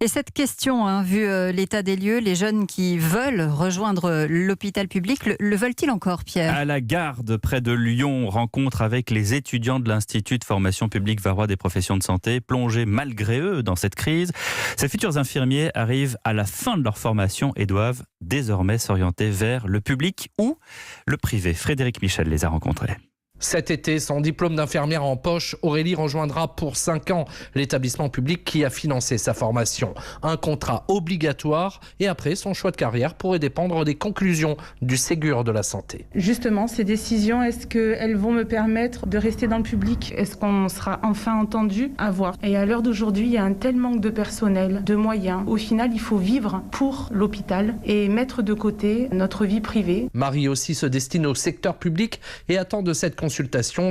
Et cette question, vu l'état des lieux, les jeunes qui veulent rejoindre l'hôpital public, le veulent-ils encore, Pierre ? À la Garde, près de Lyon, rencontre avec les étudiants de l'Institut de formation publique varois des professions de santé, plongés malgré eux dans cette crise. Ces futurs infirmiers arrivent à la fin de leur formation et doivent désormais s'orienter vers le public ou le privé. Frédéric Michel les a rencontrés. Cet été, son diplôme d'infirmière en poche, Aurélie rejoindra pour 5 ans l'établissement public qui a financé sa formation. Un contrat obligatoire et après, son choix de carrière pourrait dépendre des conclusions du Ségur de la santé. Justement, ces décisions, est-ce qu'elles vont me permettre de rester dans le public ? Est-ce qu'on sera enfin entendu ? À voir. Et à l'heure d'aujourd'hui, il y a un tel manque de personnel, de moyens. Au final, il faut vivre pour l'hôpital et mettre de côté notre vie privée. Marie aussi se destine au secteur public et attend de cette consultation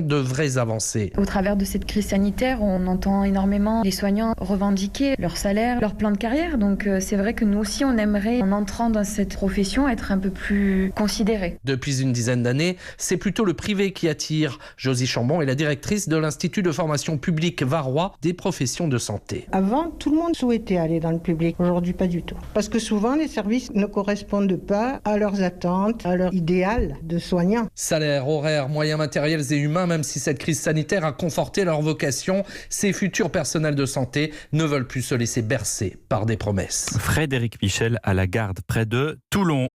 de vraies avancées. Au travers de cette crise sanitaire, on entend énormément les soignants revendiquer leur salaire, leur plan de carrière. Donc c'est vrai que nous aussi, on aimerait, en entrant dans cette profession, être un peu plus considérés. Depuis une dizaine d'années, c'est plutôt le privé qui attire. Josie Chambon est la directrice de l'Institut de formation publique varois des professions de santé. Avant, tout le monde souhaitait aller dans le public. Aujourd'hui, pas du tout. Parce que souvent, les services ne correspondent pas à leurs attentes, à leur idéal de soignants. Salaire, horaire, moyens matériels et humains, même si cette crise sanitaire a conforté leur vocation, ces futurs personnels de santé ne veulent plus se laisser bercer par des promesses. Frédéric Michel à la Garde, près de Toulon.